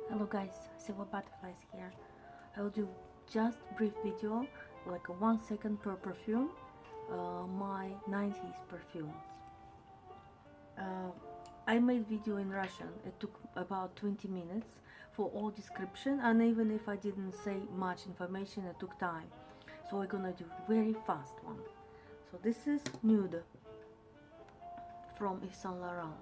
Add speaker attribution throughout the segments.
Speaker 1: Hello guys, Silver Butterflies here. I will do just brief video, like a 1 second per perfume, my 90s perfumes. Uh, I made video in Russian. It took about 20 minutes for all description, and even if I didn't say much information, it took time. So we're gonna do very fast one. So this is Nude from Yves Saint Laurent.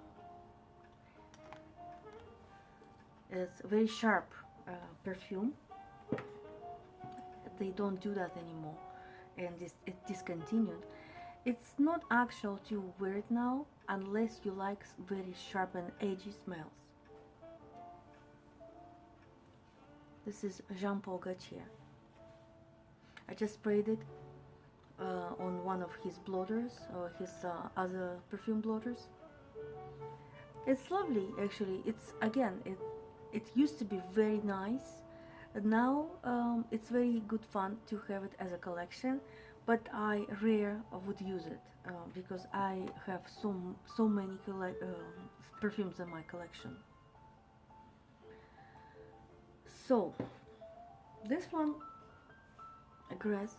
Speaker 1: It's a very sharp perfume. They don't do that anymore, and it discontinued. It's not actual to wear it now unless you like very sharp and edgy smells. This is Jean Paul Gaultier. I just sprayed it on one of his blotters, or his other perfume blotters. It's lovely, actually. It's again, it used to be very nice. Now it's very good fun to have it as a collection, but I rare would use it because I have so many perfumes in my collection. So this one, grass,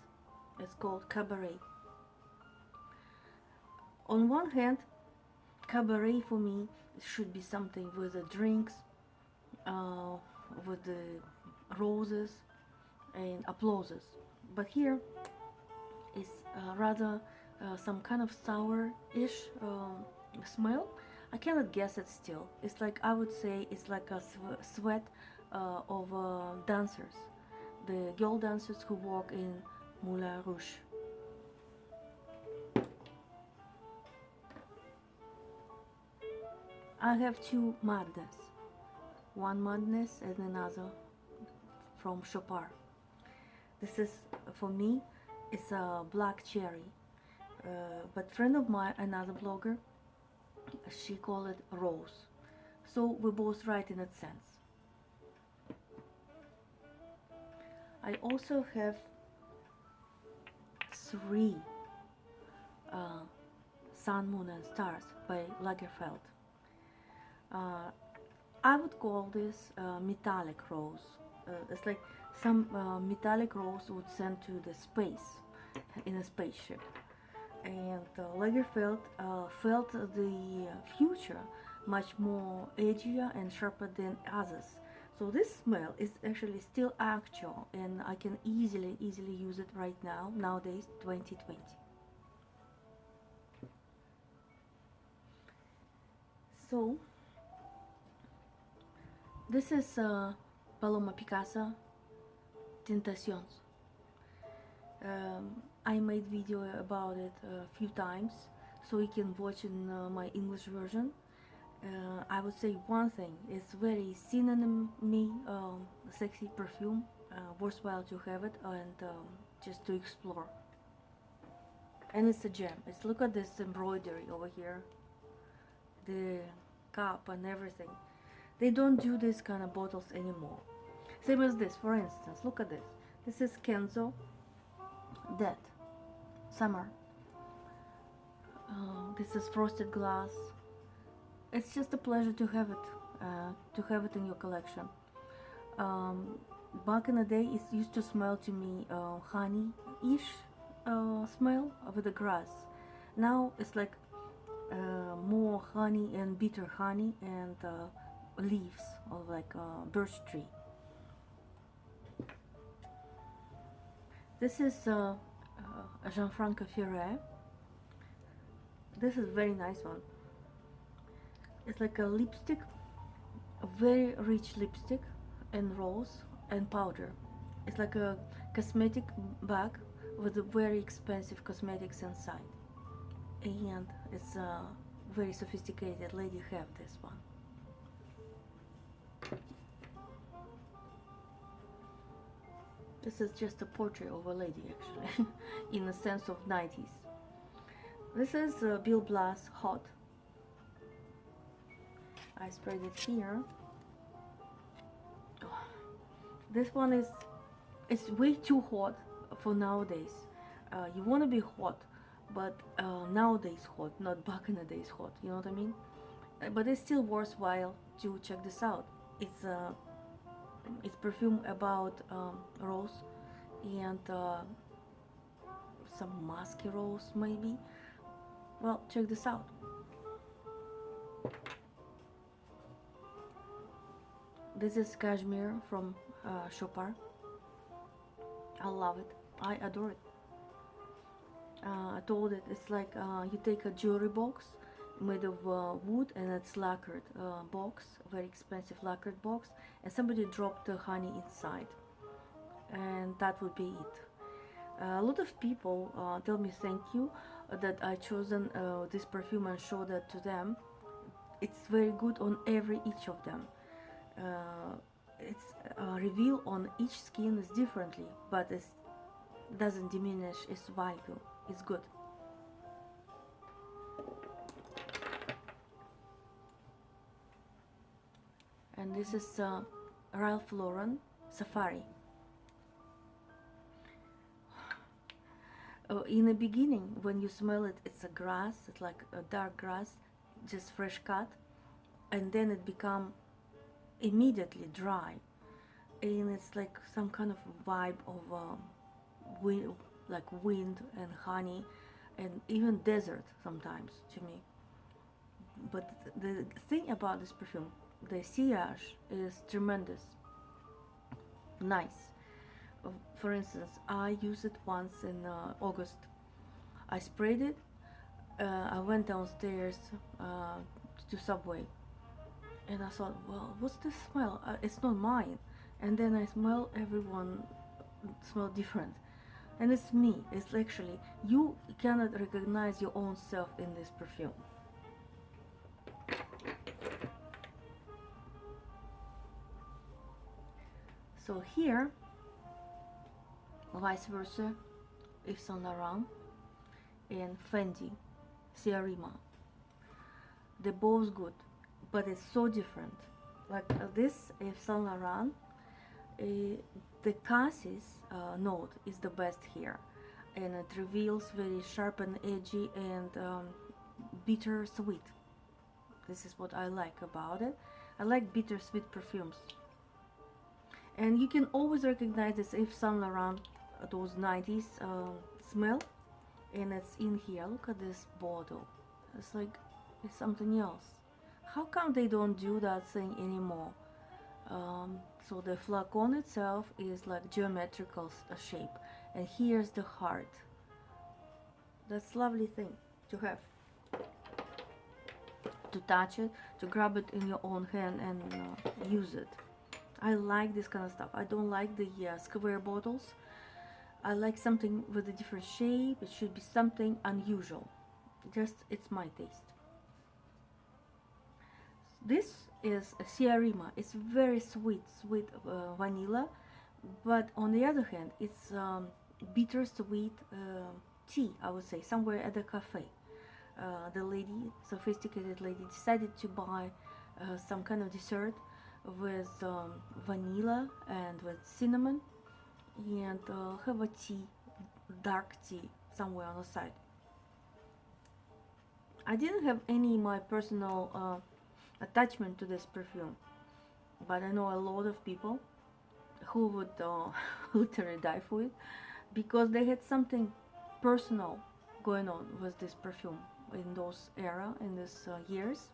Speaker 1: is called Cabaret. On one hand, cabaret for me should be something with the drinks, with the roses and applauses, but here is rather some kind of sour-ish smell. I cannot guess it still. It's like, I would say it's like a sweat of dancers, the girl dancers who walk in Moulin Rouge. I have two madness, one madness and another from Chopard. This is, for me, it's a black cherry, but friend of mine, another blogger, she called it rose. So we both right in that sense. I also have three Sun, Moon and Stars by Lagerfeld. I would call this metallic rose. It's like some metallic rose would send to the space in a spaceship. And Lagerfeld felt the future much more edgier and sharper than others. So this smell is actually still actual, and I can easily use it right now, nowadays, 2020. So this is Paloma Picasso Tentations. I made video about it a few times, so you can watch in my English version. I would say one thing: it's very synonym sexy perfume, worthwhile to have it and just to explore. And it's a gem. It's, look at this embroidery over here, the cup and everything. They don't do this kind of bottles anymore. Same as this, for instance. Look at this. This is Kenzo Dead Summer. This is frosted glass. It's just a pleasure to have it in your collection. Back in the day, it used to smell to me honey-ish smell with the grass. Now it's like more honey and bitter honey and leaves of like a birch tree. This is Franco Ferret. This is a very nice one. It's like a lipstick, a very rich lipstick, and rose and powder. It's like a cosmetic bag with very expensive cosmetics inside, and it's a very sophisticated lady have this one. This is just a portrait of a lady, actually, in the sense of 90s. This is Bill Blass Hot. I sprayed it here. This one is, it's way too hot for nowadays. You want to be hot, but nowadays hot, not back in the days hot. You know what I mean? But it's still worthwhile to check this out. It's It's perfume about rose and some musky rose maybe. Well, check this out. This is cashmere from Chopard. I love it. I adore it. I told it it's like you take a jewelry box made of wood, and it's lacquered box, very expensive lacquered box, and somebody dropped the honey inside, and that would be it. A lot of people tell me thank you that I chosen this perfume and showed that to them. It's very good on each of them. It's reveal on each skin is differently, but it doesn't diminish its value. It's good. And this is Ralph Lauren Safari. In the beginning, when you smell it, it's a grass. It's like a dark grass, just fresh cut, and then it become immediately dry, and it's like some kind of vibe of wind, like wind and honey, and even desert sometimes to me. But the thing about this perfume, the sillage is tremendous, nice. For instance, I used it once in August. I sprayed it. I went downstairs to Subway, and I thought, well, what's this smell? It's not mine. And then I smell everyone smell different, and it's me. It's actually you cannot recognize your own self in this perfume. So here, vice versa, Yves Saint Laurent and Fendi, Ciarima. They're both good, but it's so different. Like this Yves Saint Laurent, the cassis note is the best here, and it reveals very sharp and edgy and bitter sweet. This is what I like about it. I like bittersweet perfumes. And you can always recognize this Yves Saint Laurent, those 90s smell, and it's in here. Look at this bottle. It's like it's something else. How come they don't do that thing anymore? So the flacon itself is like geometrical shape, and here's the heart. That's lovely thing to have, to touch it, to grab it in your own hand and use it. I like this kind of stuff. I don't like the square bottles. I like something with a different shape. It should be something unusual. Just, it's my taste. This is a Ciarima. It's very sweet vanilla, but on the other hand, it's bittersweet tea, I would say, somewhere at the cafe. The lady, sophisticated lady, decided to buy some kind of dessert with vanilla and with cinnamon, and have a tea, dark tea, somewhere on the side. I didn't have any my personal attachment to this perfume, but I know a lot of people who would literally die for it, because they had something personal going on with this perfume in those in these years,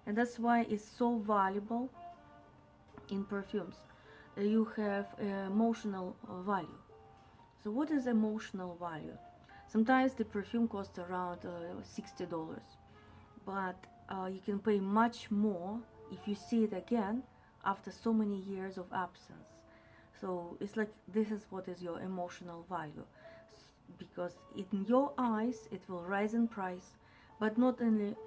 Speaker 1: and that's why it's so valuable in perfumes. You have emotional value. So what is emotional value? Sometimes the perfume costs around $60, but you can pay much more if you see it again after so many years of absence. So it's like this is what is your emotional value, because in your eyes it will rise in price, but not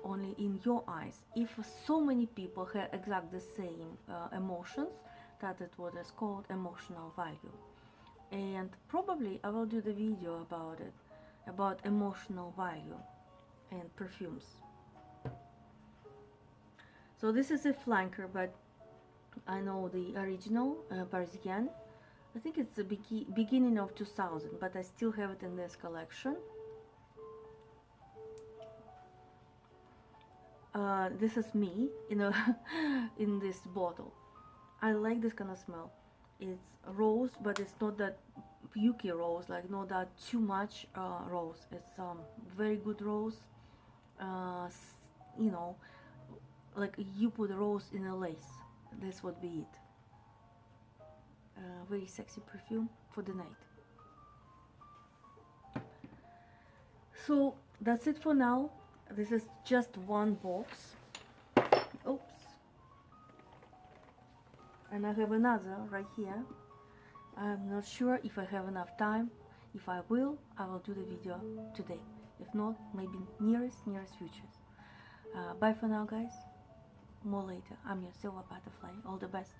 Speaker 1: only in your eyes. If so many people have exactly the same emotions, that is what is called emotional value. And probably I will do the video about it, about emotional value and perfumes. So this is a flanker, but I know the original Parisienne. I think it's the beginning of 2000, but I still have it in this collection. This is me in a in this bottle. I like this kind of smell. It's rose, but it's not that puky rose, like not that too much rose. It's very good rose. You know, like you put rose in a lace. This would be it. Very sexy perfume for the night. So that's it for now. This is just one box. Oops. And I have another right here. I'm not sure if I have enough time. If I will do the video today. If not, maybe nearest future. Bye for now, guys. More later. I'm your silver butterfly. All the best.